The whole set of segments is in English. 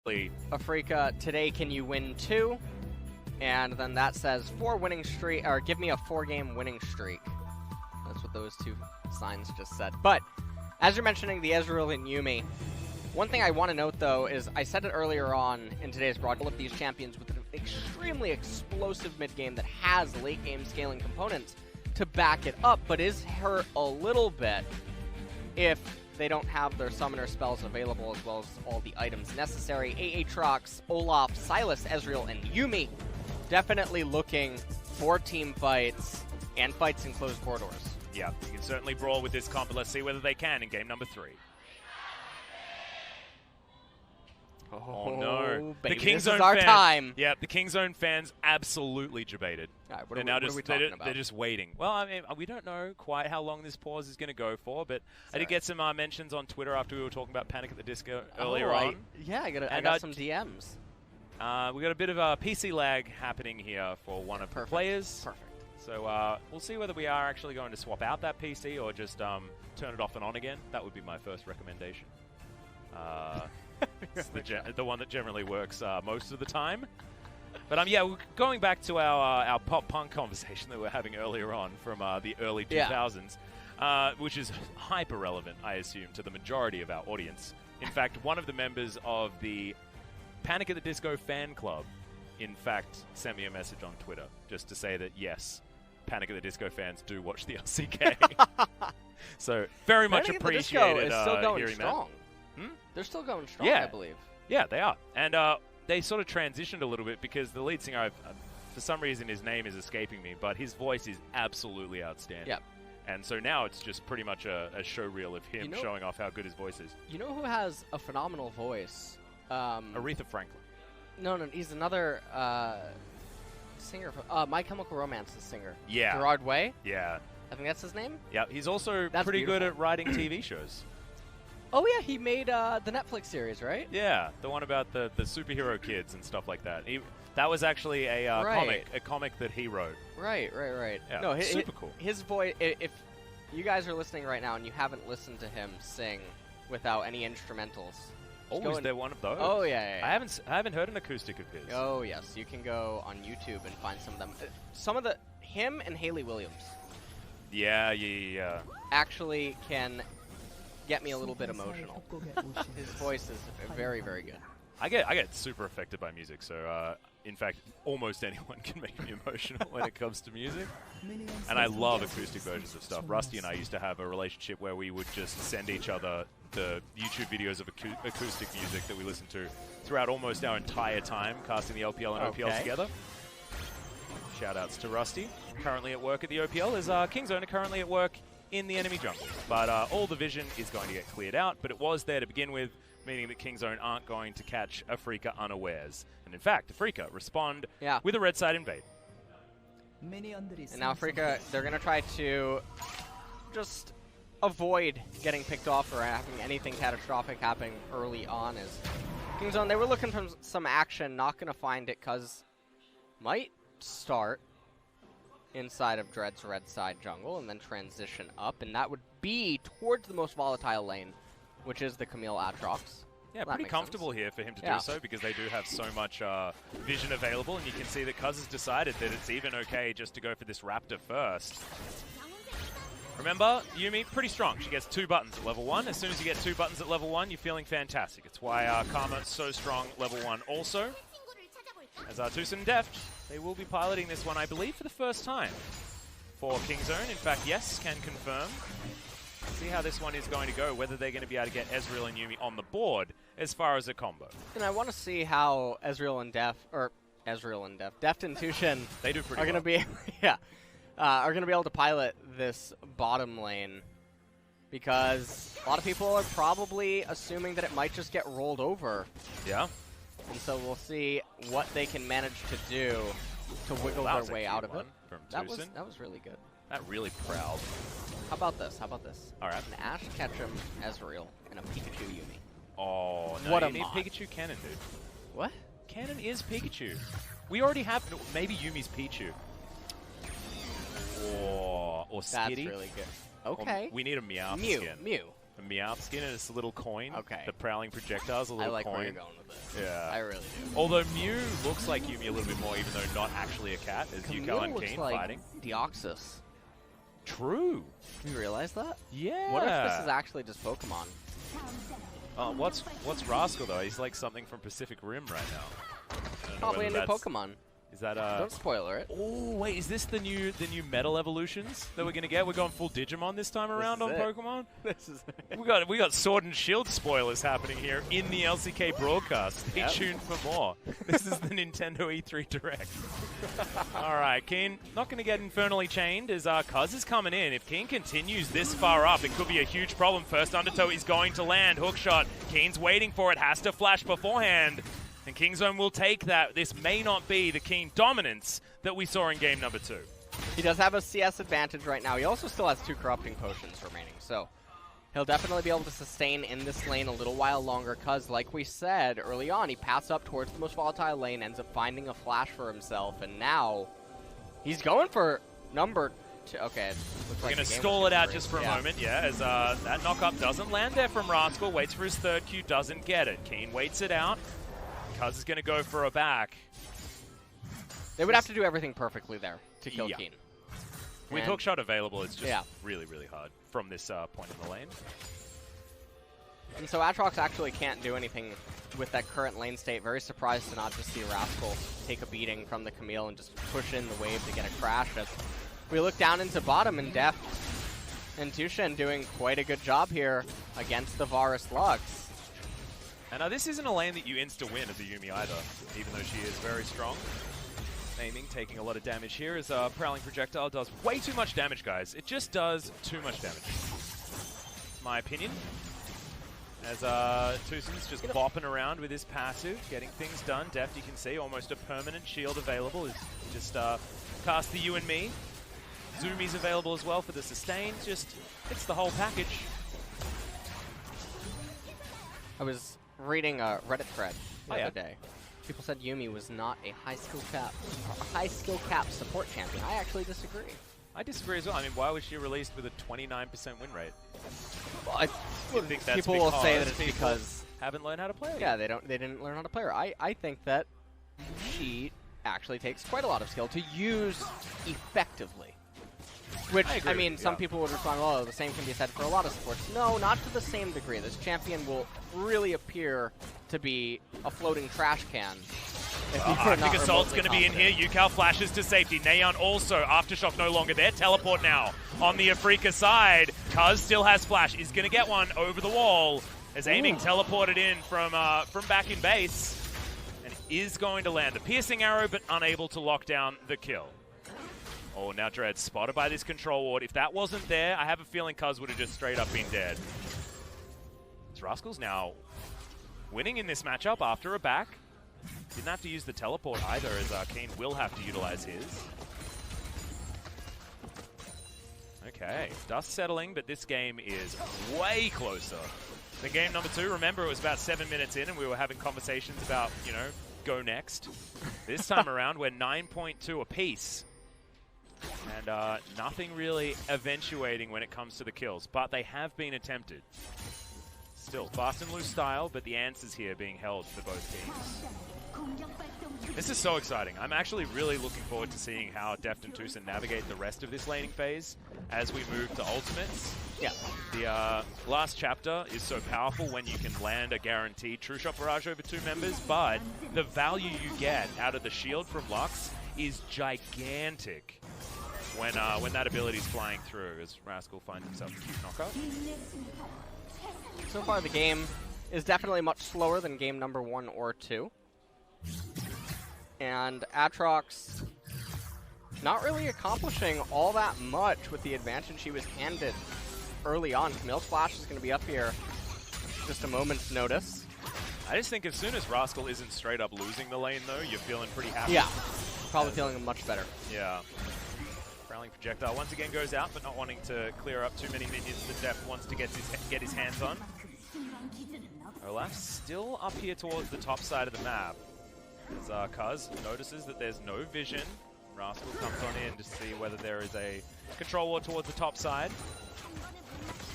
Afreeca, today can you win 2? And then that says 4 winning streak, or give me a 4-game winning streak. That's what those two signs just said. But, as you're mentioning the Ezreal and Yuumi, one thing I want to note though is, I said it earlier on in today's broadcast, all of these champions with an extremely explosive mid-game that has late-game scaling components to back it up, but is hurt a little bit if they don't have their summoner spells available as well as all the items necessary. Aatrox, Olaf, Sylas, Ezreal, and Yuumi definitely looking for team fights and fights in closed corridors. Yeah, you can certainly brawl with this comp, but let's see whether they can in game number 3. Oh no. Baby, the Kingzone this is our fans, time. Yeah, the Kingzone fans absolutely debated. All right, what are we talking about? They're just waiting. Well, I mean, we don't know quite how long this pause is going to go for, but I did get some mentions on Twitter after we were talking about Panic at the Disco earlier on. Yeah, I got some DMs. We got a bit of a PC lag happening here for one of the players. Perfect. So we'll see whether we are actually going to swap out that PC or just turn it off and on again. That would be my first recommendation. It's the one that generally works most of the time. But yeah, going back to our pop punk conversation that we were having earlier on from the early 2000s, which is hyper relevant, I assume, to the majority of our audience. In fact, one of the members of the Panic at the Disco fan club, in fact, sent me a message on Twitter just to say that yes, Panic at the Disco fans do watch the LCK. So very much appreciated is still going hearing strong. that. They're still going strong, Yeah. I believe. Yeah, they are. And they sort of transitioned a little bit because the lead singer, for some reason his name is escaping me, but his voice is absolutely outstanding. Yeah. And so now it's just pretty much a show reel of him showing off how good his voice is. You know who has a phenomenal voice? Aretha Franklin. No, he's another singer. My Chemical Romance's singer. Yeah. Gerard Way? Yeah. I think that's his name? Yeah, he's also That's pretty beautiful. good at writing TV shows. Oh yeah, he made the Netflix series, right? Yeah, the one about the superhero kids and stuff like that. That was actually a comic that he wrote. Right. Yeah, No, super cool. His voice, if you guys are listening right now and you haven't listened to him sing without any instrumentals. Oh, is there one of those? Oh, yeah. I haven't heard an acoustic of his. Oh, yes. You can go on YouTube and find some of them. Him and Hayley Williams. Yeah. Actually can get me a little bit emotional. His voice is very, very good. I get super affected by music, so in fact, almost anyone can make me emotional when it comes to music. And I love acoustic versions of stuff. Rusty and I used to have a relationship where we would just send each other the YouTube videos of acoustic music that we listened to throughout almost our entire time casting the LPL and OPL together. Shoutouts to Rusty, currently at work at the OPL, as Kingzone are currently at work in the enemy jungle. But all the vision is going to get cleared out, but it was there to begin with, meaning that Kingzone aren't going to catch Afreeca unawares. And in fact, Afreeca respond with a red side invade. And now Afreeca, they're going to try to just avoid getting picked off or having anything catastrophic happening early on. As Kingzone, they were looking for some action, not going to find it because might start inside of Dread's red side jungle and then transition up, and that would be towards the most volatile lane, which is the Camille Aatrox. Yeah, pretty comfortable here for him to do so because they do have so much vision available, and you can see that Cuz has decided that it's even okay just to go for this Raptor first. Remember, Yuumi, pretty strong. She gets 2 buttons at level 1. As soon as you get 2 buttons at level 1, you're feeling fantastic. It's why Karma's so strong level 1 also. As Artusan and Deft, they will be piloting this one, I believe, for the first time for Kingzone. In fact, yes, can confirm. See how this one is going to go, whether they're going to be able to get Ezreal and Yuumi on the board as far as a combo. And I want to see how Deft and Tushin they do pretty are going to be are going to be able to pilot this bottom lane, because a lot of people are probably assuming that it might just get rolled over. Yeah. And so we'll see what they can manage to do to wiggle their way out of it. That was really good. That really prowled. How about this? All right. An Ashe Ketchum Ezreal and a Pikachu Yuumi. Oh, no, what you need Pikachu Cannon, dude. What? Cannon is Pikachu. We already have, maybe Yumi's Pichu. Or Skitty. That's really good. Okay. Or we need a Meow Mew. skin. Mew. A Meowth skin and it's a little coin. Okay. The Prowling Projectile's a little I like coin. where you're going with this. Yeah. I really do. Although Mew looks like Yuumi a little bit more, even though not actually a cat, as Yukao and Keen like fighting. Deoxys. True. You realize that? Yeah. What if this is actually just Pokemon? What's Rascal though? He's like something from Pacific Rim right now. Probably a new Pokemon. Is that Don't spoiler it. Oh wait, is this the new metal evolutions that we're gonna get? We're going full Digimon this time around on Pokemon. This is we got Sword and Shield spoilers happening here in the LCK broadcast. Stay tuned for more. This is the Nintendo E3 Direct. All right, Keen not gonna get infernally chained as Cuz is coming in. If Keen continues this far up, it could be a huge problem. First Undertow is going to land. Hookshot. Keen's waiting for it. Has to flash beforehand. And Kingzone will take that. This may not be the Keen dominance that we saw in game number 2. He does have a CS advantage right now. He also still has 2 corrupting potions remaining, so he'll definitely be able to sustain in this lane a little while longer because, like we said early on, he passed up towards the most volatile lane, ends up finding a flash for himself, and now he's going for number 2. Okay, looks like we're going to stall it out just for a moment, as that knock-up doesn't land there from Rascal. Waits for his third Q, doesn't get it. Keen waits it out. Cuz is going to go for a back. They would have to do everything perfectly there to kill Keen. With Hookshot available, it's just really, really hard from this point in the lane. And so Aatrox actually can't do anything with that current lane state. Very surprised to not just see Rascal take a beating from the Camille and just push in the wave to get a crash. As we look down into bottom, and Deft and Tushen doing quite a good job here against the Varus Lux. And this isn't a lane that you insta-win as a Yuumi either, even though she is very strong. Aiming, taking a lot of damage here as Prowling Projectile does way too much damage, guys. It just does too much damage. My opinion. As Tusen's just bopping around with his passive, getting things done. Deft, you can see, almost a permanent shield available. Is just cast the you and me. Zoomies available as well for the sustain. Just, it's the whole package. I was reading a Reddit thread the other day. People said Yuumi was not a high skill cap support champion. I actually disagree. I disagree as well. I mean, why was she released with a 29% win rate? Well, I think that's people will say that it's because haven't learned how to play her. Yeah, they didn't learn how to play her. I think that she actually takes quite a lot of skill to use effectively. Which, I mean, some people would respond, oh, the same can be said for a lot of supports. No, not to the same degree. This champion will really appear to be a floating trash can. Arctic Assault's going to be in here. Yukao flashes to safety. Nayeon also. Aftershock no longer there. Teleport now on the Afreeca side. Cuz still has flash. Is going to get one over the wall. As Aiming teleported in from back in base. And is going to land the piercing arrow, but unable to lock down the kill. Oh, now Dread spotted by this control ward. If that wasn't there, I have a feeling Cuz would have just straight up been dead. Rascal's now winning in this matchup after a back. Didn't have to use the teleport either, as Keen will have to utilize his. Okay, dust settling, but this game is way closer than game number 2. Remember, it was about 7 minutes in, and we were having conversations about, you know, go next. This time around, we're 9.2 apiece. And nothing really eventuating when it comes to the kills, but they have been attempted. Still, fast and loose style, but the answers here being held for both teams. This is so exciting. I'm actually really looking forward to seeing how Deft and Tusen navigate the rest of this laning phase as we move to ultimates. Yeah. The last chapter is so powerful when you can land a guaranteed True Shot Barrage over 2 members, but the value you get out of the shield from Lux is gigantic when that ability is flying through, as Rascal finds himself a cute knockup. So far, the game is definitely much slower than game number 1 or 2. And Aatrox not really accomplishing all that much with the advantage she was handed early on. Camille's flash is going to be up here just a moment's notice. I just think as soon as Rascal isn't straight up losing the lane, though, you're feeling pretty happy. Yeah, probably feeling much better. Yeah. Prowling Projectile once again goes out, but not wanting to clear up too many minions that Deft wants to get his hands on. Olaf still up here towards the top side of the map. As Cuz notices that there's no vision. Rascal comes on in to see whether there is a control ward towards the top side.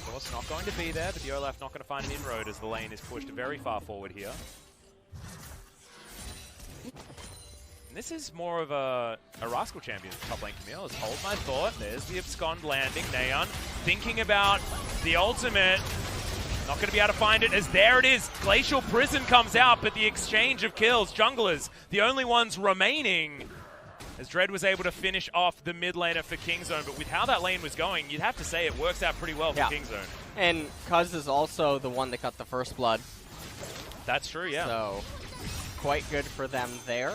of course, not going to be there, but the Olaf not going to find an inroad as the lane is pushed very far forward here. And this is more of a Rascal champion top lane Camille. Hold my thought. There's the abscond landing. Neon thinking about the ultimate. Not going to be able to find it as there it is. Glacial Prison comes out, but the exchange of kills. Junglers, the only ones remaining. As Dread was able to finish off the mid laner for Kingzone, but with how that lane was going, you'd have to say it works out pretty well for Kingzone. And Cuz is also the one that got the first blood. That's true, yeah. So, quite good for them there.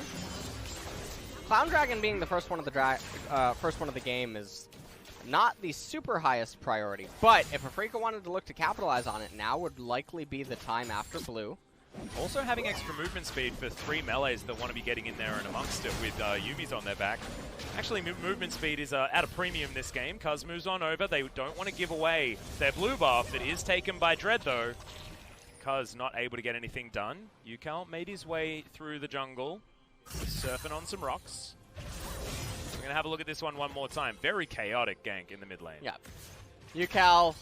Clown Dragon being the first one of the game is not the super highest priority, but if Afreeca wanted to look to capitalize on it, now would likely be the time after blue. Also having extra movement speed for 3 melees that want to be getting in there and amongst it with Yumi's on their back. Actually, movement speed is at a premium this game. Cuz moves on over. They don't want to give away their blue buff. It is taken by Dread, though. Cuz not able to get anything done. Yukal made his way through the jungle, surfing on some rocks. We're going to have a look at this one more time. Very chaotic gank in the mid lane. Yeah. Yukal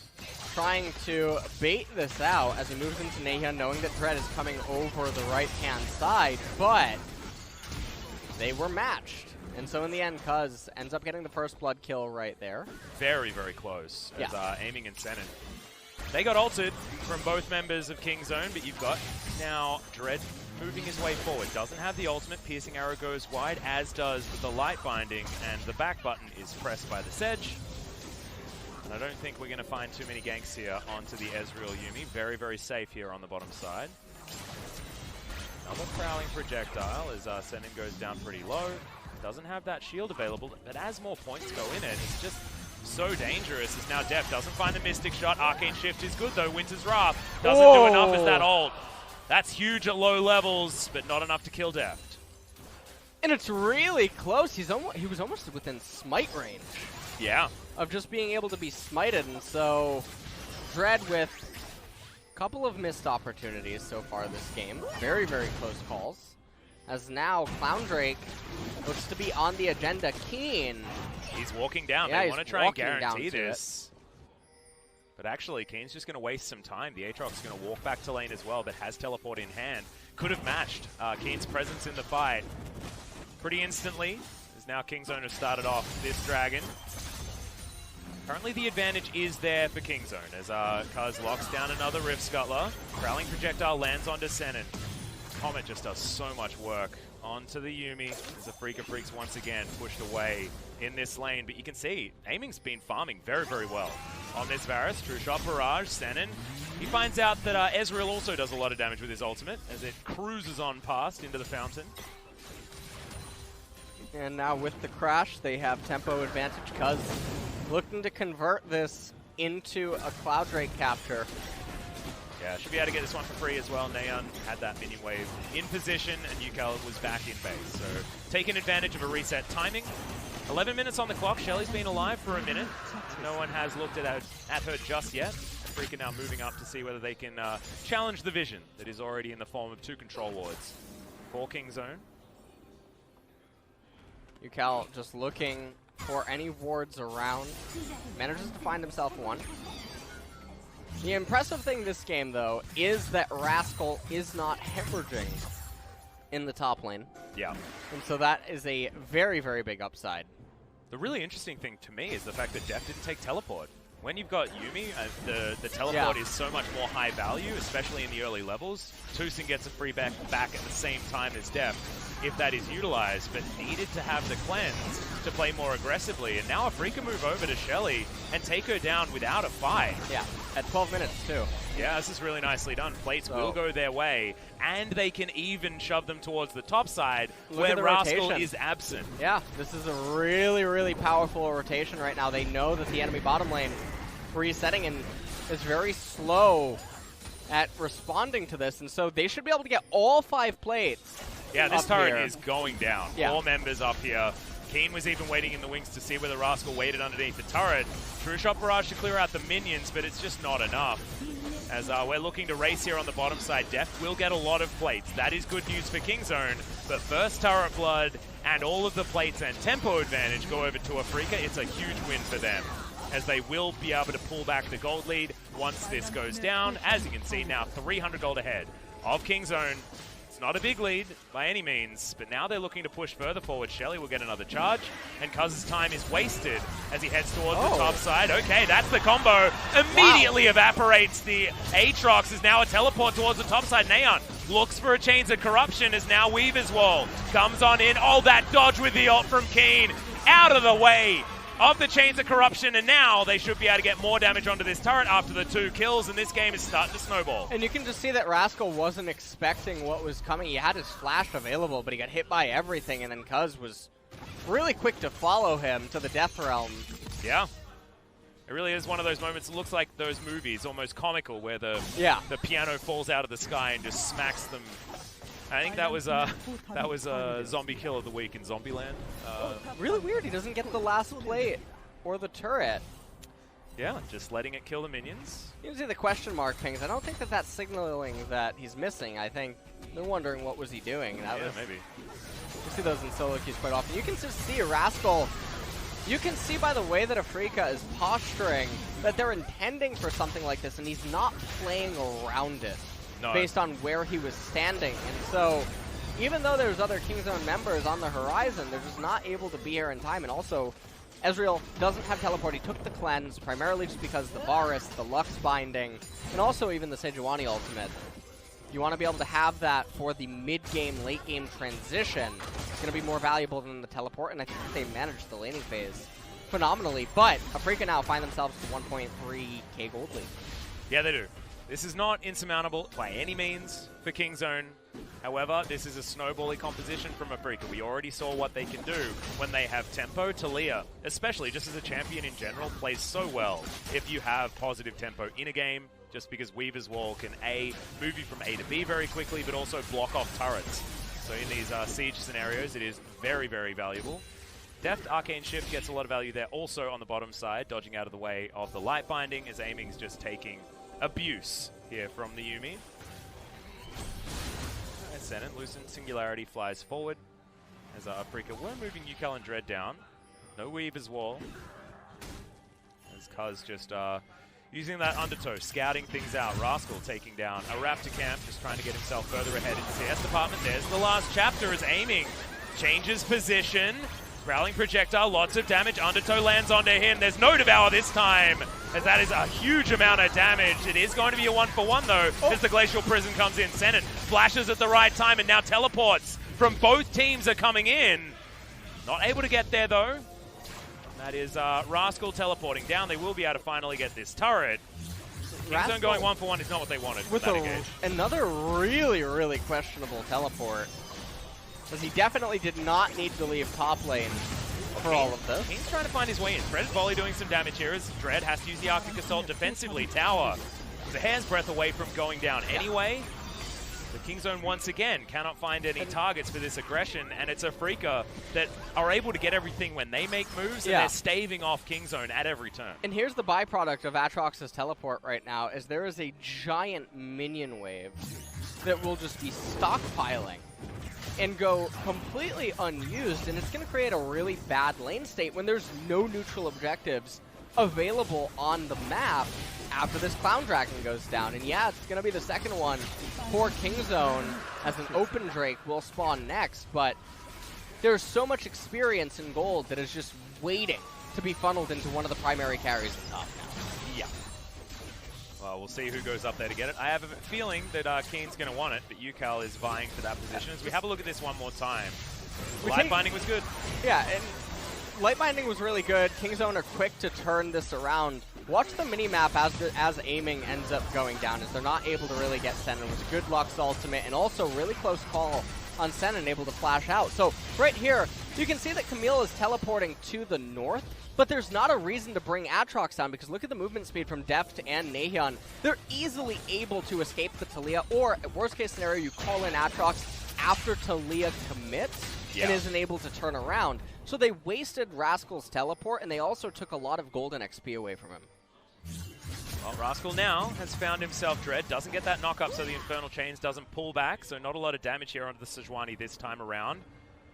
trying to bait this out as he moves into Nehyun, knowing that Dread is coming over the right-hand side, but they were matched. And so in the end, Cuz ends up getting the first blood kill right there. Very, very close. As, aiming and Senin. They got ulted from both members of Kingzone, but you've got now Dread moving his way forward. Doesn't have the ultimate. Piercing arrow goes wide, as does the light binding, and the back button is pressed by the Sedge. And I don't think we're going to find too many ganks here onto the Ezreal Yuumi. Very, very safe here on the bottom side. Another prowling projectile as Senin goes down pretty low. Doesn't have that shield available, but as more points go in it, it's just so dangerous as now Deft doesn't find the Mystic Shot. Arcane Shift is good though. Winter's Wrath doesn't do enough as that ult. That's huge at low levels, but not enough to kill Deft. And it's really close. He was almost within smite range. Yeah. Of just being able to be smited, and so Dread with a couple of missed opportunities so far this game. Very, very close calls. As now Clown Drake looks to be on the agenda. Keen. He's walking down. Yeah, they want to try and guarantee this. But actually, Keen's just going to waste some time. The Aatrox's going to walk back to lane as well, but has teleport in hand. Could have matched Keen's presence in the fight pretty instantly, as now Kingzone has started off this dragon. Currently the advantage is there for Kingzone, as Cuz locks down another Rift Scuttler. Prowling projectile lands onto Senin. Comet just does so much work onto the Yuumi, as the Freecs once again pushed away in this lane. But you can see, aiming's been farming very, very well on this Varus. True Shot Barrage, Senin. He finds out that Ezreal also does a lot of damage with his ultimate, as it cruises on past into the fountain. And now with the crash, they have tempo advantage. Cuz looking to convert this into a Cloud Drake capture. Yeah, should be able to get this one for free as well. Neon had that minion wave in position, and Yukal was back in base. So taking advantage of a reset timing. 11 minutes on the clock. Shelly's been alive for a minute. No one has looked at her just yet. Afreeca now moving up to see whether they can challenge the vision that is already in the form of 2 control wards for Kingzone. Yukal just looking for any wards around. Manages to find himself one. The impressive thing this game, though, is that Rascal is not hemorrhaging in the top lane. Yeah. And so that is a very, very big upside. The really interesting thing to me is the fact that Deft didn't take teleport. When you've got Yuumi, the teleport is so much more high value, especially in the early levels. Tucson gets a free back at the same time as Deft, if that is utilized, but needed to have the cleanse to play more aggressively. And now Afreeca move over to Shelly and take her down without a fight. Yeah, at 12 minutes too. Yeah, this is really nicely done. Plates will go their way, and they can even shove them towards the top side, where Rascal is absent. Yeah, this is a really, really powerful rotation right now. They know that the enemy bottom lane resetting and is very slow at responding to this, and so they should be able to get all 5 plates. Yeah, this turret is going down. Yeah. 4 members up here. Keen was even waiting in the wings to see whether Rascal waited underneath the turret. True Shot Barrage to clear out the minions, but it's just not enough. As we're looking to race here on the bottom side, Deft will get a lot of plates. That is good news for Kingzone, but first turret blood and all of the plates and tempo advantage go over to Afreeca. It's a huge win for them. as they will be able to pull back the gold lead once this goes down. As you can see now, 300 gold ahead of Kingzone. It's not a big lead by any means, but now they're looking to push further forward. Shelly will get another charge, and Cuz's time is wasted as he heads towards the top side. Okay, that's the combo. Immediately evaporates the Aatrox. Is now a teleport towards the top side. Neon looks for a Chains of Corruption as now Weaver's Wall comes on in. Oh, that dodge with the ult from Keen. Out of the way of the Chains of Corruption, and now they should be able to get more damage onto this turret after the 2 kills, and this game is starting to snowball. And you can just see that Rascal wasn't expecting what was coming. He had his flash available, but he got hit by everything, and then Cuz was really quick to follow him to the Death Realm. Yeah. It really is one of those moments. It looks like those movies, almost comical, where the piano falls out of the sky and just smacks them. I think that was a zombie kill of the week in Zombieland. Really weird. He doesn't get the last plate or the turret. Yeah, just letting it kill the minions. You can see the question mark pings. I don't think that that's signaling that he's missing. I think they're wondering what was he doing. That was, maybe. You see those in solo queues quite often. You can just see Rascal. You can see by the way that Afreeca is posturing that they're intending for something like this, and he's not playing around it. No. Based on where he was standing. And so, even though there's other Kingzone members on the horizon, they're just not able to be here in time. And also, Ezreal doesn't have teleport. He took the cleanse, primarily just because the Varus, the Lux binding, and also even the Sejuani ultimate. You want to be able to have that for the mid-game, late-game transition. It's going to be more valuable than the teleport, and I think they managed the laning phase phenomenally. But Afreeca now find themselves to 1.3k gold lead. Yeah, they do. This is not insurmountable by any means for Kingzone. However, this is a snowbally composition from Afreeca. We already saw what they can do when they have tempo. Talia, especially just as a champion in general, plays so well if you have positive tempo in a game, just because Weaver's Wall can A, move you from A to B very quickly, but also block off turrets. So in these siege scenarios, it is very, very valuable. Deft Arcane Shift gets a lot of value there. Also on the bottom side, dodging out of the way of the light binding, as aiming's just taking abuse here from the Yuumi. Senate, Lucent Singularity flies forward as Afreeca were moving Yukal and Dread down. No Weaver's Wall. As Cuz just using that undertow, scouting things out. Rascal taking down a Raptor camp, just trying to get himself further ahead in the CS department. There's the last chapter as aiming changes position. Growling projectile, lots of damage. Undertow lands onto him. There's no devour this time, as that is a huge amount of damage. It is going to be a 1-for-1 though, as the Glacial Prison comes in. Senate flashes at the right time, and now teleports from both teams are coming in. Not able to get there though. That is Rascal teleporting down. They will be able to finally get this turret. Kingzone going 1-for-1 is not what they wanted with that another really, really questionable teleport. Because he definitely did not need to leave top lane for all of this. He's trying to find his way in. Fred's volley doing some damage here as Dread has to use the Arctic Assault defensively. Tower is a hair's breadth away from going down anyway. The Kingzone once again cannot find any targets for this aggression, and it's Afreeca that are able to get everything when they make moves, and they're staving off Kingzone at every turn. And here's the byproduct of Aatrox's teleport right now, is there is a giant minion wave that will just be stockpiling and go completely unused, and it's going to create a really bad lane state when there's no neutral objectives available on the map after this Clown Dragon goes down. And yeah, it's going to be the second one for Kingzone, as an open Drake will spawn next, but there's so much experience in gold that is just waiting to be funneled into one of the primary carries in top now. Yeah. Well, we'll see who goes up there to get it. I have a feeling that Keen's going to want it, but Yukal is vying for that position. As we have a look at this one more time. Light Binding was good. Yeah, and Light Binding was really good. Kingzone are quick to turn this around. Watch the mini-map as aiming ends up going down, as they're not able to really get Sen. It was a good Lux ultimate, and also really close call on Sen and able to flash out. So right here, you can see that Camille is teleporting to the north, but there's not a reason to bring Aatrox down, because look at the movement speed from Deft and Nahion. They're easily able to escape the Talia, or worst case scenario, you call in Aatrox after Talia commits and isn't able to turn around. So they wasted Rascal's teleport, and they also took a lot of golden XP away from him. Well, Rascal now has found himself Dread. Doesn't get that knock-up, so the Infernal Chains doesn't pull back, so not a lot of damage here onto the Sejuani this time around.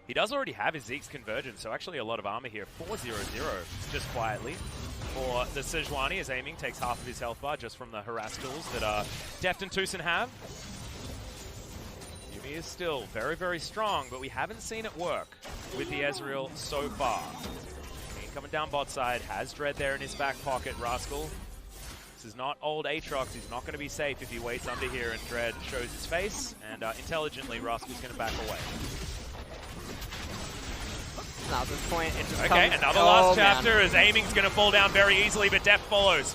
He does already have his Zeke's Convergence, so actually a lot of armor here. 4-0-0, just quietly. For the Sejuani, as aiming takes half of his health bar just from the harass tools that Deft and Tucson have. Yuumi is still very, very strong, but we haven't seen it work with the Ezreal so far. Keen coming down bot side, has Dread there in his back pocket. Rascal. This is not old Aatrox. He's not going to be safe if he waits under here and Dread shows his face. And intelligently, Rascal's going to back away. Now at this point, it just okay, comes, another last chapter as aiming's going to fall down very easily, but Deft follows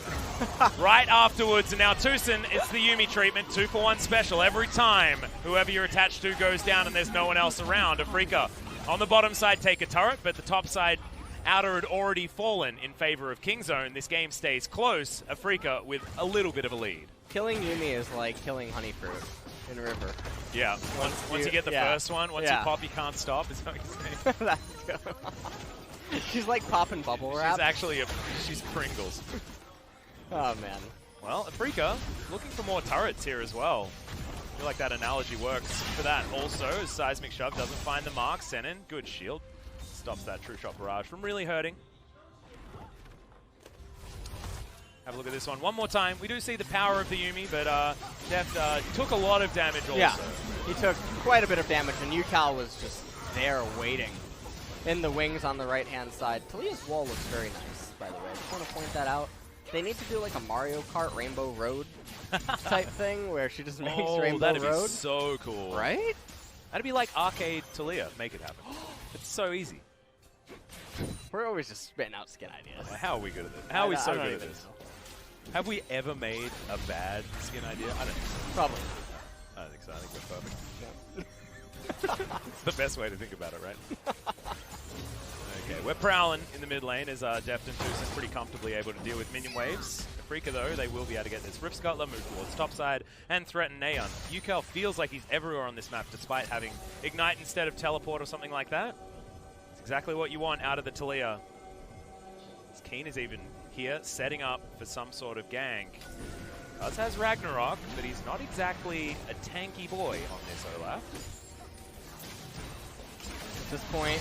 right afterwards. And now Tucson, it's the Yuumi treatment, 2-for-1 special every time. Whoever you're attached to goes down and there's no one else around. Afreeca on the bottom side take a turret, but the top side outer had already fallen in favor of Kingzone. This game stays close. Afreeca with a little bit of a lead. Killing Yuumi is like killing honeyfruit in a river. Yeah, once you get the first one, once you pop, you can't stop, is what you're saying. That's good. She's like popping bubble wrap. She's actually she's Pringles. Oh, man. Well, Afreeca looking for more turrets here as well. I feel like that analogy works for that. Also, as Seismic Shove doesn't find the mark, Senin, good shield. Stops that True Shot Barrage from really hurting. Have a look at this one more time. We do see the power of the Yuumi, but Deft took a lot of damage also. Yeah, he took quite a bit of damage, and Yukal was just there waiting in the wings on the right-hand side. Talia's wall looks very nice, by the way. I just want to point that out. They need to do like a Mario Kart Rainbow Road type thing where she just makes Rainbow that'd Road. Be so cool. Right? That'd be like Arcade Talia. Make it happen. It's so easy. We're always just spitting out skin ideas. How are we good at this? How are we so good at this? Have we ever made a bad skin idea? I don't think so. Probably. I don't think so. I think we're perfect. It's the best way to think about it, right? Okay, we're prowling in the mid lane as Deft and Tucson is pretty comfortably able to deal with minion waves. Afreeca, though, they will be able to get this. Rift Scuttler, move towards top side, and threaten Neon. Yukal feels like he's everywhere on this map despite having Ignite instead of Teleport or something like that. It's exactly what you want out of the Talia. Keen is even here, setting up for some sort of gank. Cuz has Ragnarok, but he's not exactly a tanky boy on this Olaf. At this point,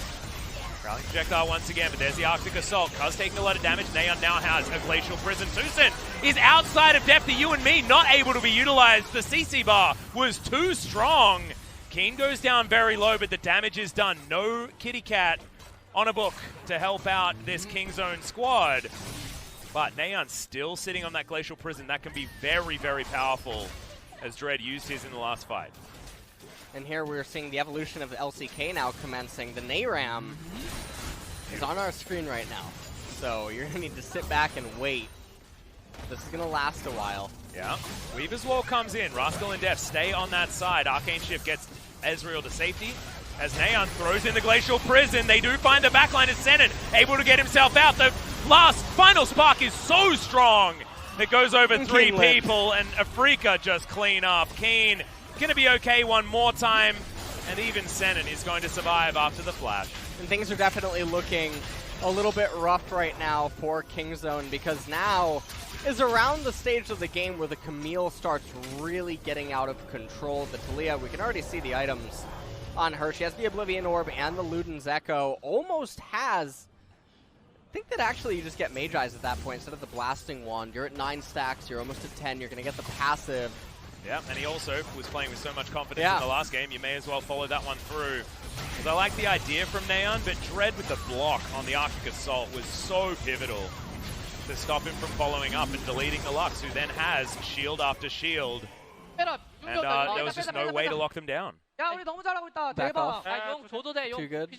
Rallying projectile once again, but there's the Arctic Assault. Cuz taking a lot of damage. Neon now has a Glacial Prison. Tucson is outside of depth. The you and me not able to be utilized. The CC bar was too strong. Keen goes down very low, but the damage is done. No kitty cat on a book to help out this Kingzone squad. But Neon's still sitting on that Glacial Prison. That can be very, very powerful as Dread used his in the last fight. And here we're seeing the evolution of the LCK now commencing. The Nayram is on our screen right now. So you're going to need to sit back and wait. This is going to last a while. Yeah. Weaver's Wall comes in. Rascal and Deft stay on that side. Arcane Shift gets Ezreal to safety. As Neon throws in the Glacial Prison, they do find the backline as Senin able to get himself out. The last final spark is so strong. It goes over three people, and Afreeca just clean up. Keen going to be okay one more time, and even Senin is going to survive after the flash. And things are definitely looking a little bit rough right now for Kingzone, because now is around the stage of the game where the Camille starts really getting out of control. The Talia, we can already see the items on her. She has the Oblivion Orb and the Luden's Echo. Almost has... I think that actually you just get Mage Eyes at that point instead of the Blasting Wand. You're at 9 stacks, you're almost at 10, you're going to get the passive. Yeah, and he also was playing with so much confidence in the last game, you may as well follow that one through. Because I like the idea from Neon, but Dread with the block on the Arctic Assault was so pivotal to stop him from following up and deleting the Lux, who then has shield after shield. And there was just no way to lock them down. Back off. Too good.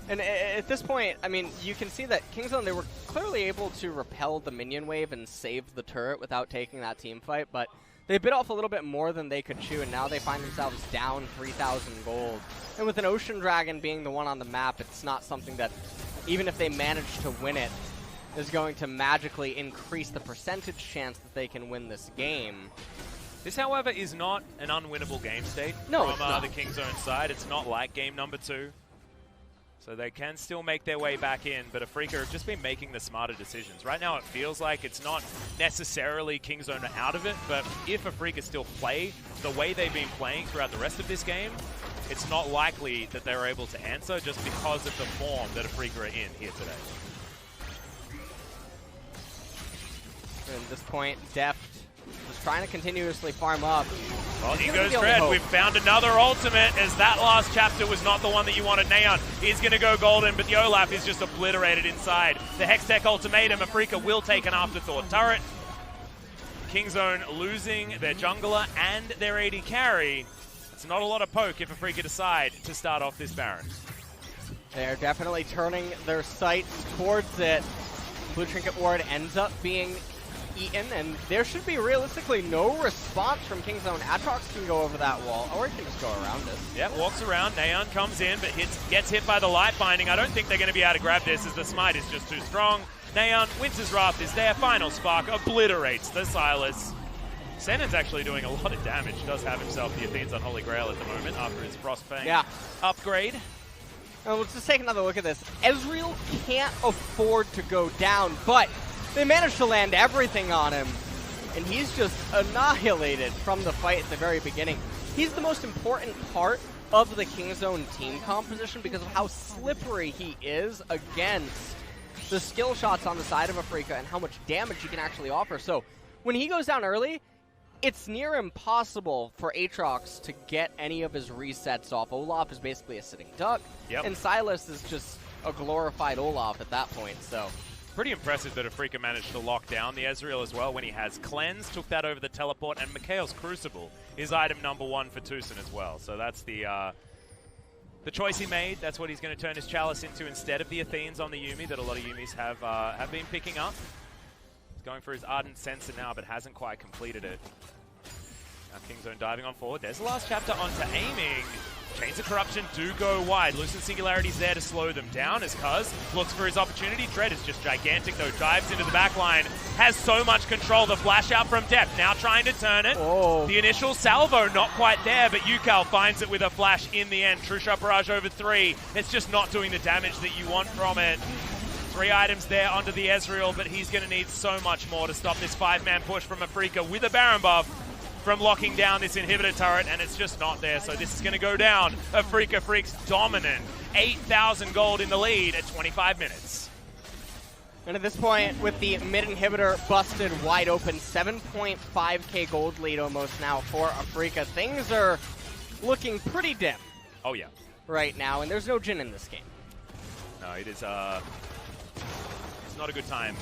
And at this point, I mean, you can see that Kingzone, they were clearly able to repel the minion wave and save the turret without taking that team fight, but they bit off a little bit more than they could chew, and now they find themselves down 3,000 gold. And with an Ocean Dragon being the one on the map, it's not something that, even if they manage to win it, is going to magically increase the percentage chance that they can win this game. This, however, is not an unwinnable game state from the Kingzone side. It's not like game number 2. So they can still make their way back in, but Afreeca have just been making the smarter decisions. Right now it feels like it's not necessarily Kingzone out of it, but if Afreeca still play the way they've been playing throughout the rest of this game, it's not likely that they're able to answer just because of the form that Afreeca are in here today. At this point, Deft is trying to continuously farm up. Well, he goes Dread. We've found another ultimate, as that last chapter was not the one that you wanted. Neon is going to go golden, but the Olaf is just obliterated inside. The Hextech ultimatum, Afreeca will take an afterthought turret. Kingzone losing their jungler and their AD carry. It's not a lot of poke if Afreeca decide to start off this Baron. They're definitely turning their sights towards it. Blue Trinket Ward ends up being eaten, and there should be realistically no response from Kingzone. Aatrox can go over that wall, or he can just go around it. Yep, walks around. Neon comes in, but gets hit by the light binding. I don't think they're going to be able to grab this, as the smite is just too strong. Neon, Winter's Wrath is there. Final Spark obliterates the Sylas. Senon's actually doing a lot of damage. Does have himself the Athene's Unholy Grail at the moment after his Frostfang upgrade. Let's just take another look at this. Ezreal can't afford to go down, but they managed to land everything on him, and he's just annihilated from the fight at the very beginning. He's the most important part of the Kingzone team composition because of how slippery he is against the skill shots on the side of Afreeca and how much damage he can actually offer. So when he goes down early, it's near impossible for Aatrox to get any of his resets off. Olaf is basically a sitting duck, and Sylas is just a glorified Olaf at that point. So pretty impressive that Afreeca managed to lock down the Ezreal as well when he has Cleanse, took that over the teleport, and Mikhail's Crucible is item number 1 for Tucson as well. So that's the choice he made. That's what he's going to turn his Chalice into instead of the Athenes on the Yuumi that a lot of Yuumis have been picking up. He's going for his Ardent Sensor now, but hasn't quite completed it. Now Kingzone diving on forward. There's the last chapter onto aiming. Chains of Corruption do go wide. Lucent Singularity's there to slow them down as Cuz looks for his opportunity. Dread is just gigantic though. Dives into the back line. Has so much control. The flash out from Deft. Now trying to turn it. Oh. The initial salvo not quite there, but Yukal finds it with a flash in the end. True Shot Barrage over 3. It's just not doing the damage that you want from it. 3 items there onto the Ezreal, but he's going to need so much more to stop this 5-man push from Afreeca with a Baron buff from locking down this inhibitor turret, and it's just not there. So this is going to go down. Afreeca Freecs dominant. 8,000 gold in the lead at 25 minutes. And at this point, with the mid inhibitor busted wide open, 7.5k gold lead almost now for Afreeca. Things are looking pretty dim. Oh yeah. Right now, and there's no Jhin in this game. No, it is it's not a good time.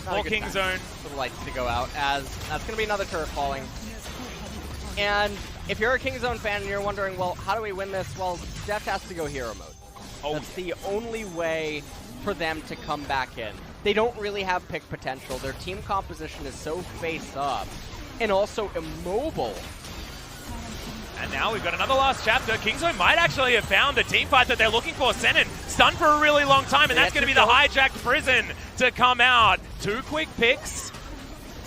Not for Kingzone. For the lights to go out, as that's going to be another turret falling. And if you're a Kingzone fan and you're wondering, well, how do we win this? Well, Deft has to go hero mode. Oh, that's the only way for them to come back in. They don't really have pick potential. Their team composition is so face up and also immobile. And now we've got another last chapter. Kingzone might actually have found the team fight that they're looking for. Senon stunned for a really long time, and that's going to be the hijacked prison to come out. 2 quick picks.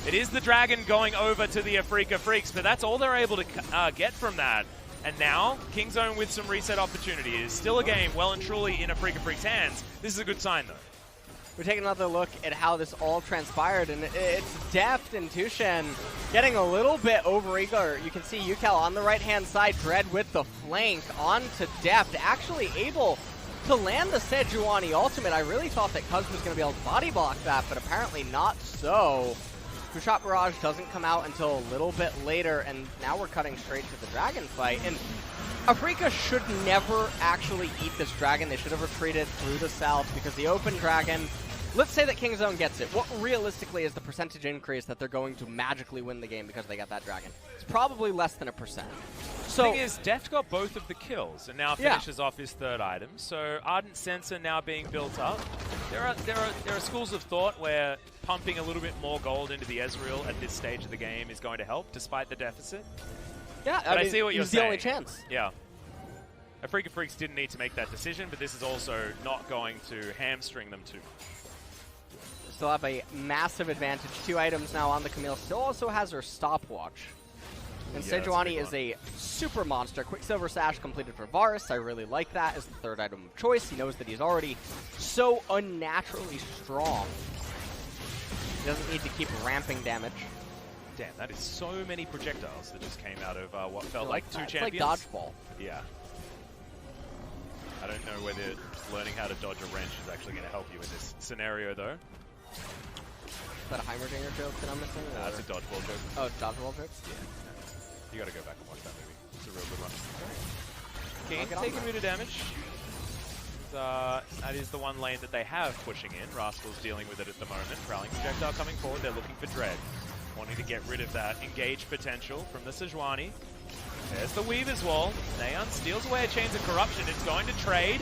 It is the Dragon going over to the Afreeca Freecs, but that's all they're able to get from that. And now, Kingzone with some reset opportunity. It is still a game well and truly in Afreeca Freecs' hands. This is a good sign, though. We're taking another look at how this all transpired, and it's Deft and Tushen getting a little bit overeager. You can see Yukal on the right-hand side, Dread with the flank onto Deft, actually able to land the Sejuani ultimate. I really thought that Cuz was going to be able to body block that, but apparently not so. Shot Barrage doesn't come out until a little bit later, and now we're cutting straight to the Dragon fight. And Afreeca should never actually eat this Dragon. They should have retreated through the south, because the open Dragon, let's say that Kingzone gets it. What realistically is the percentage increase that they're going to magically win the game because they got that Dragon? It's probably less than 1%. So, the thing is, Deft got both of the kills and now finishes off his 3rd item. So Ardent Sensor now being built up. There are schools of thought where pumping a little bit more gold into the Ezreal at this stage of the game is going to help, despite the deficit. Yeah, but I see what you're saying. the only chance. Yeah. Afreeca Freecs didn't need to make that decision, but this is also not going to hamstring them too much. Still have a massive advantage. 2 items now on the Camille. Still also has her stopwatch. And Sejuani is a super monster. Quicksilver Sash completed for Varus. I really like that as the 3rd item of choice. He knows that he's already so unnaturally strong. He doesn't need to keep ramping damage. Damn, that is so many projectiles that just came out of what felt like 2 champions. It's like dodgeball. Yeah. don't know whether learning how to dodge a wrench is actually going to help you in this scenario, though. Is that a Heimerdinger joke that I'm missing? That's a dodgeball joke. Oh, dodgeball joke? Yeah. You got to go back and watch that movie. It's a real good one. Keen Taking a bit of damage. That is the one lane that they have pushing in. Rascal's dealing with it at the moment. Rallying projectile coming forward. They're looking for Dread. Wanting to get rid of that engage potential from the Sejuani. There's the Weaver's Wall. Neon steals away a Chains of Corruption. It's going to trade.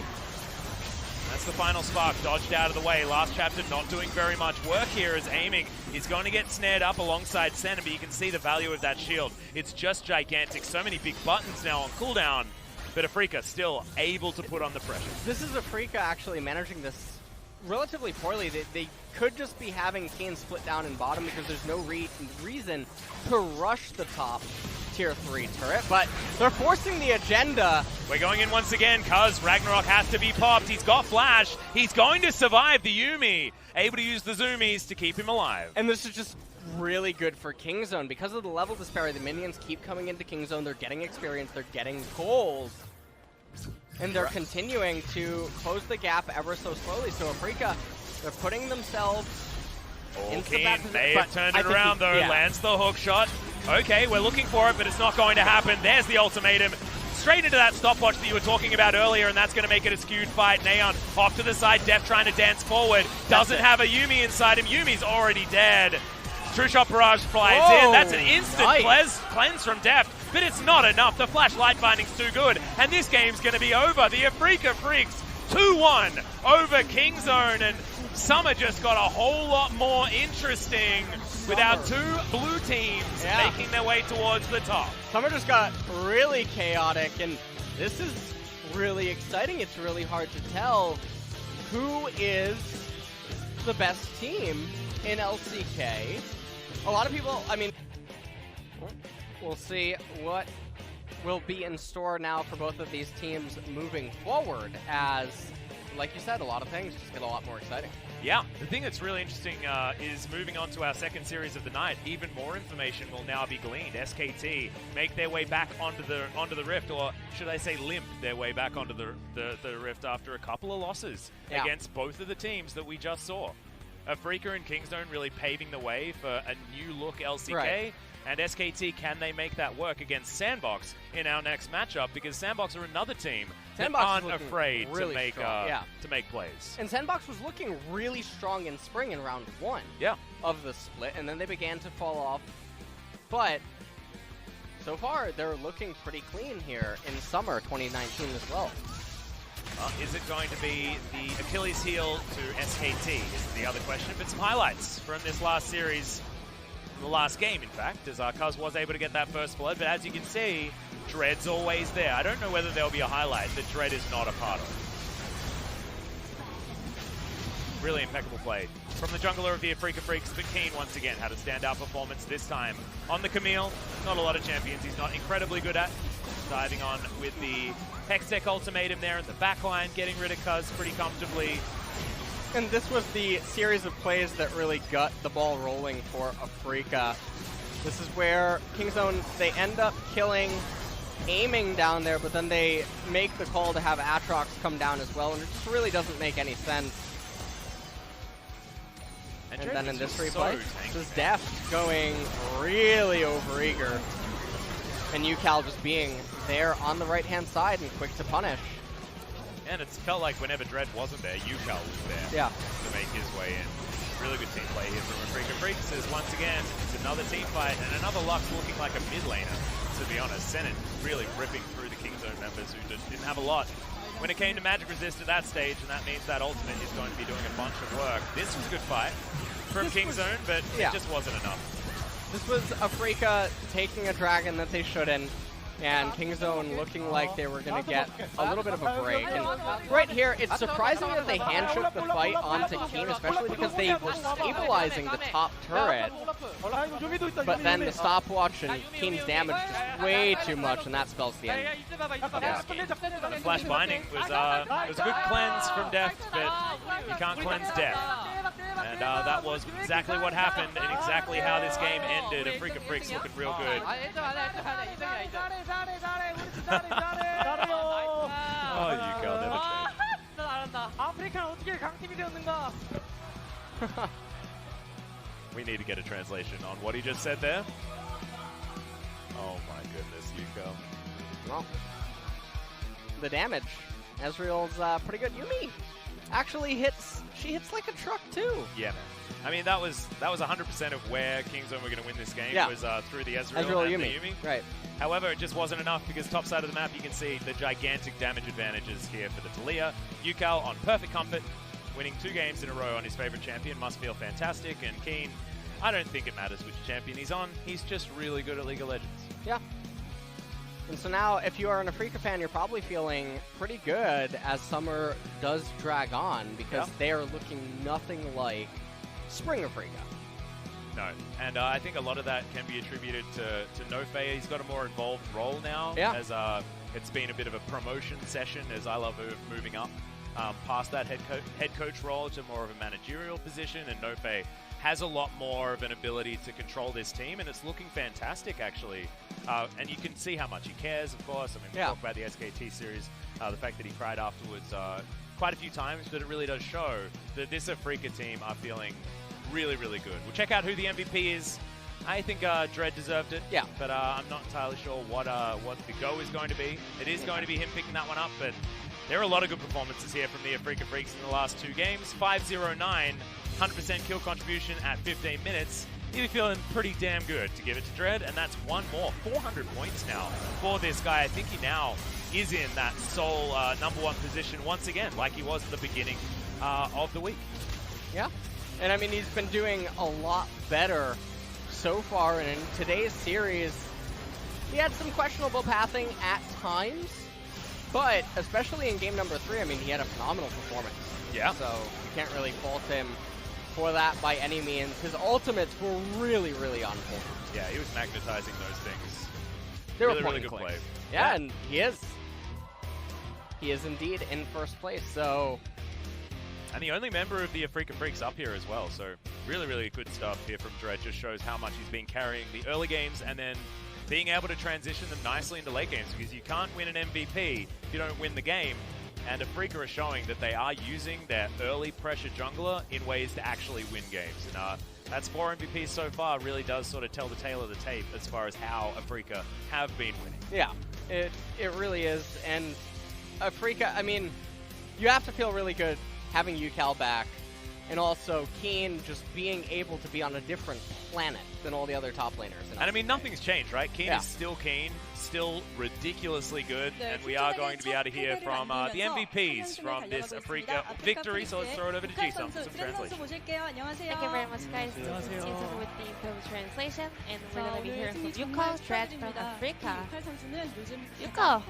That's the final spark, dodged out of the way. Last chapter not doing very much work here as aiming. He's going to get snared up alongside Senna, but you can see the value of that shield. It's just gigantic. So many big buttons now on cooldown, but Afreeca still able to put on the pressure. This is Afreeca actually managing this relatively poorly. They could just be having Kane split down in bottom because there's no reason to rush the top tier 3 turret, but they're forcing the agenda. We're going in once again because Ragnarok has to be popped. He's got flash. He's going to survive the Yuumi. Able to use the zoomies to keep him alive. And this is just really good for Kingzone. Because of the level disparity, the minions keep coming into Kingzone. They're getting experience. They're getting goals. And they're continuing to close the gap ever so slowly. So Afreeca, they're putting themselves into the bad position. May have turned it around though. Lands the hook shot. Okay, we're looking for it, but it's not going to happen. There's the ultimatum. Straight into that stopwatch that you were talking about earlier, and that's going to make it a skewed fight. Neon off to the side. Def trying to dance forward. Doesn't have a Yuumi inside him. Yuumi's already dead. True Shot Barrage flies in. That's an instant cleanse from Def, but it's not enough. The flash light binding's too good, and this game's going to be over. The Afreeca Freecs 2-1 over Kingzone, and Summer just got a whole lot more interesting with our two blue teams making their way towards the top. Summer just got really chaotic, and this is really exciting. It's really hard to tell who is the best team in LCK. A lot of people, I mean, we'll see what will be in store now for both of these teams moving forward as, like you said, a lot of things just get a lot more exciting. Yeah, the thing that's really interesting is moving on to our second series of the night. Even more information will now be gleaned. SKT make their way back onto the Rift, or should I say limp their way back onto the Rift after a couple of losses against both of the teams that we just saw. Afreeca and Kingzone really paving the way for a new look LCK. Right. And SKT, can they make that work against Sandbox in our next matchup? Because Sandbox are another team that aren't afraid to make plays. And Sandbox was looking really strong in spring in round 1 of the split, and then they began to fall off. But so far, they're looking pretty clean here in summer 2019 as well. Is it going to be the Achilles heel to SKT is the other question. But some highlights from this last series. The last game, in fact, as Cuz was able to get that first blood, but as you can see, Dread's always there. I don't know whether there'll be a highlight that Dread is not a part of. Really impeccable play from the jungler of the Afreeca Freecs, but Keen once again had a standout performance this time on the Camille. Not a lot of champions he's not incredibly good at. Diving on with the Hextech ultimatum there in the backline, getting rid of Cuz pretty comfortably. And this was the series of plays that really got the ball rolling for Afreeca. This is where Kingzone, they end up killing, aiming down there, but then they make the call to have Aatrox come down as well, and it just really doesn't make any sense. And then in this replay, this is Def going really overeager. And UCal just being there on the right-hand side and quick to punish. And it's felt like whenever Dread wasn't there, UCal was there to make his way in. Really good team play here from Afreeca Freecs as once again, it's another team fight and another Lux looking like a mid laner, to be honest. Senate really ripping through the Kingzone members who didn't have a lot when it came to Magic Resist at that stage, and that means that ultimate is going to be doing a bunch of work. This was a good fight from Kingzone, but it just wasn't enough. This was Afreeca taking a dragon that they shouldn't, and Kingzone looking like they were going to get a little bit of a break. And right here, it's surprising that they handshook the fight onto Keen, especially because they were stabilizing the top turret. But then the stopwatch and Keen's damage just way too much, and that spells the end. The flash binding was a good cleanse from Deft, but you can't cleanse Deft. And that was exactly what happened and exactly how this game ended. Afreeca Freecs looking real good. Oh, UCal never changed. We need to get a translation on what he just said there. Oh my goodness, Yuko. Well, the damage. Ezreal's pretty good. Yumi actually hits. She hits like a truck too. Yeah, man. I mean, that was 100% of where Kingzone were going to win this game. Was through the Ezreal and Yumi. the Yumi. Right. However, it just wasn't enough because top side of the map, you can see the gigantic damage advantages here for the Taliyah. Yukal on perfect comfort, winning 2 games in a row on his favorite champion. Must feel fantastic. And Keen, I don't think it matters which champion he's on. He's just really good at League of Legends. Yeah. And so now, if you are an Afreeca fan, you're probably feeling pretty good as summer does drag on because they are looking nothing like Spring Afreeca. No, and I think a lot of that can be attributed to Nofei. He's got a more involved role now. As it's been a bit of a promotion session as I love moving up past that head coach role to more of a managerial position, and Nofei has a lot more of an ability to control this team, and it's looking fantastic, actually. And you can see how much he cares, of course. I mean, we talked about the SKT series, the fact that he cried afterwards quite a few times, but it really does show that this Afreeca team are feeling really, really good. We'll check out who the MVP is. I think Dread deserved it, but I'm not entirely sure what the go is going to be. It is going to be him picking that one up, but there are a lot of good performances here from the Afreeca Freecs in the last 2 games. 5-0-9, 100% kill contribution at 15 minutes. You'll be feeling pretty damn good to give it to Dread, and that's one more. 400 points now for this guy. I think he now is in that sole #1 position once again, like he was at the beginning of the week. Yeah, and I mean, he's been doing a lot better so far, and in today's series, he had some questionable pathing at times, but especially in game number 3, I mean, he had a phenomenal performance. Yeah. So you can't really fault him for that by any means. His ultimates were really, really on point. Yeah, he was magnetizing those things. They were really good play. Yeah, and he is. He is indeed in first place, so... And the only member of the Afreeca Freecs up here as well, so really, really good stuff here from Dread. Just shows how much he's been carrying the early games and then being able to transition them nicely into late games, because you can't win an MVP if you don't win the game. And Afreeca are showing that they are using their early pressure jungler in ways to actually win games. And that's 4 MVPs so far, really does sort of tell the tale of the tape as far as how Afreeca have been winning. Yeah, it really is. And Afreeca, I mean, you have to feel really good having Yukal back, and also Keen just being able to be on a different planet than all the other top laners. And I mean, nothing's changed, right? Keen is still Keen, still ridiculously good, and we are going to be able to hear from the MVPs from this Afreeca victory, so let's throw it over to Jisung for some translation. Thank you very much, guys. This is Jisung with the English translation, and we're going to be hearing from Yuko, Dread from Afreeca. Yuko,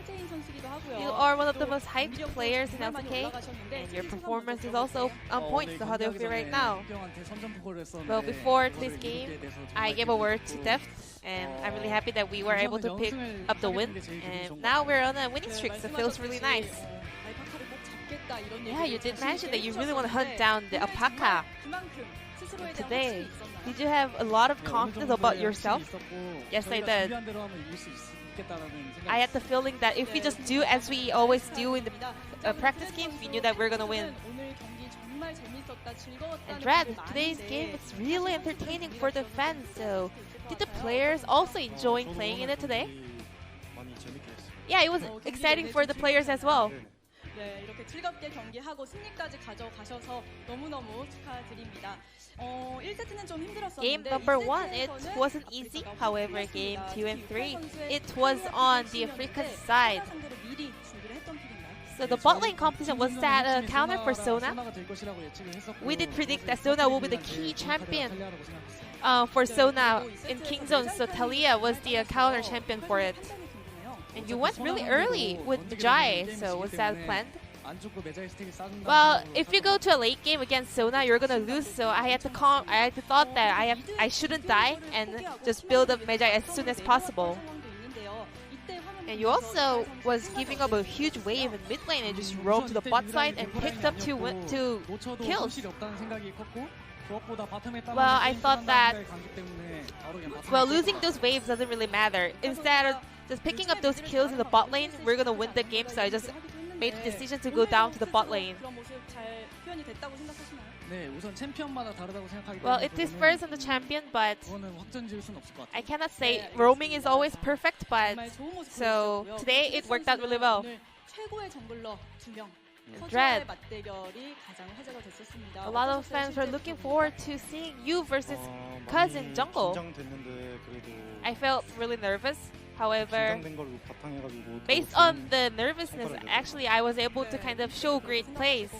you are one of the most hyped players in LCK, and your performance is also on point, so how do you feel right now? Well, before this game, I gave a word to Deft, and I'm really happy that we were able to pick up the win, and now we're on a winning streak, so it feels really nice. Yeah, you did mention that you really want to hunt down the alpaca today. Did you have a lot of confidence about yourself? Yes, I did. I had the feeling that if we just do as we always do in the practice games, we knew that we're going to win. And Dread, today's game is really entertaining for the fans, so did the players also enjoying playing in it today? Yeah, it was exciting for the players as well. Game number 1, it wasn't easy. However, game 2 and 3, it was on the Afreeca side. So the bot lane competition was that counter for Sona. We did predict that Sona will be the key champion for Sona in Kingzone, so Taliyah was the counter champion for it. And you went really early with Jai, so was that planned? Well, if you go to a late game against Sona, you're gonna lose. So I had to thought that I shouldn't die and just build up Magi as soon as possible. And you also was giving up a huge wave in mid lane and just roamed to the bot side and picked up two kills. Well, I thought that losing those waves doesn't really matter. Instead of just picking up those kills in the bot lane, we're gonna win the game. So I just made the decision to go down to the bot lane. Well, it differs on the champion, but I cannot say roaming is always perfect, but so today it worked out really well. Dread. A lot of fans were looking forward to seeing you versus Cuz in jungle. I felt really nervous. However, based on the nervousness, actually I was able to kind of show great plays.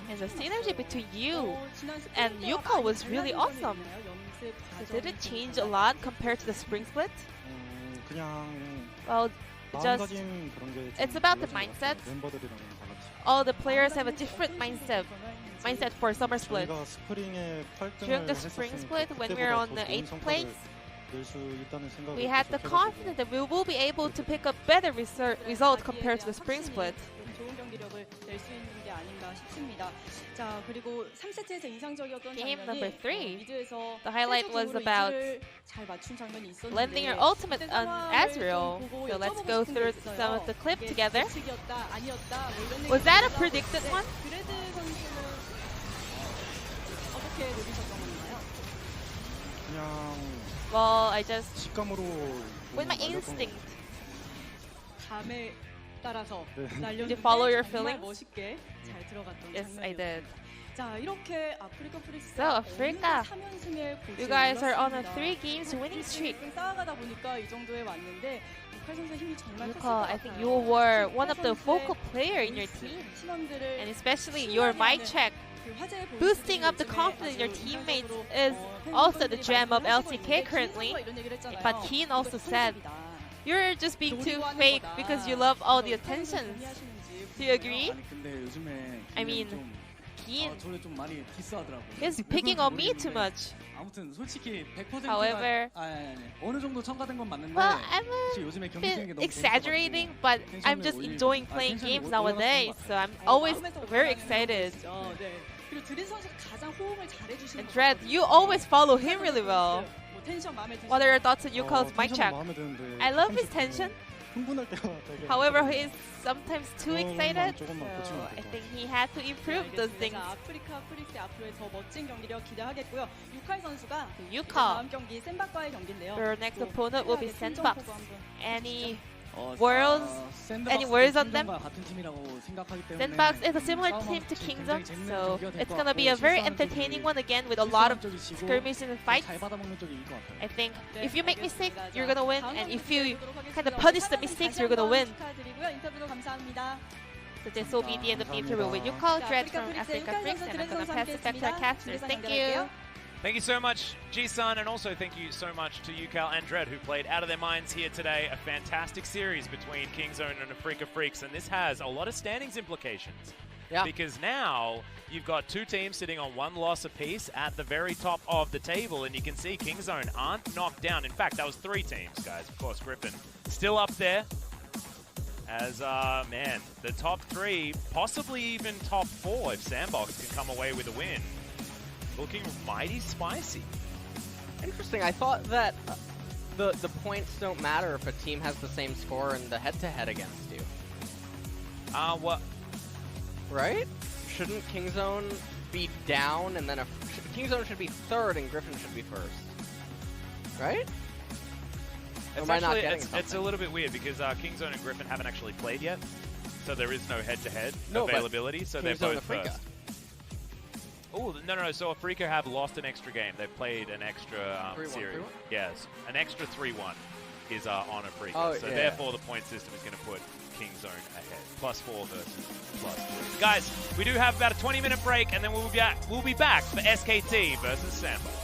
And the synergy between you and Yuka was really awesome. So did it change a lot compared to the spring split? Well, it's about the mindset. All the players have a different mindset for summer split. During the spring split, when we were on the 8th place, we had the confidence that we will be able to pick a better result compared to the spring split. Game number 3, the highlight was about landing your ultimate on Azrael. So let's go through some of the clip together. Was that a predicted one? Well, I just, with my instinct. Did you follow your feelings? Yes, I did. So, Afreeca, you guys are on a 3 games winning streak. Yuka, I think you were one of the vocal players in your team. And especially your mic check. Boosting up the confidence in your teammates is also the gem of LCK currently. But Keen also said, you're just being too fake because you love all the attentions. Do you agree? I mean, Keen is picking on me too much. However, well, I'm a bit exaggerating, but I'm just enjoying playing games nowadays, so I'm always very excited. And Dread, you always follow him really well. What are your thoughts on Yuka's mic check? I love his tension. However, he is sometimes too excited, so I think he had to improve those things. Yuka, your next opponent will be Sandbox. Any words on them? Sandbox is a similar team to Kingdom, so it's gonna be a very entertaining one again with a lot of skirmishes and fights. I think if you make mistakes, you're gonna win, and if you kind of punish the mistakes, you're gonna win. So this will be the end of the interview with Yuka, Dread from Afreeca Freecs, and I'm gonna pass it back to our casters. Thank you. Thank you so much, Ji-san, and also thank you so much to Yukal and Dread, who played out of their minds here today. A fantastic series between Kingzone and Afreeca Freecs, and this has a lot of standings implications. Yeah. Because now you've got 2 teams sitting on 1 loss apiece at the very top of the table, and you can see Kingzone aren't knocked down. In fact, that was 3 teams, guys. Of course, Griffin still up there as, man, the top 3, possibly even top 4 if Sandbox can come away with a win. Looking mighty spicy. Interesting. I thought that the points don't matter if a team has the same score in the head-to-head against you. What? Right? Shouldn't Kingzone be down and then Kingzone should be 3rd and Griffin should be 1st? Right? It's a little bit weird because Kingzone and Griffin haven't actually played yet, so there is no head-to-head availability, so they're both Afreeca. 1st. Oh, no. So Afreeca have lost an extra game. They've played an extra series. 3-1? Yes, an extra 3-1 is on Afreeca. Oh, so yeah. therefore, the point system is going to put Kingzone ahead. +4 versus +3. Guys, we do have about a 20-minute break, and then we'll be back for SKT versus Sandbox.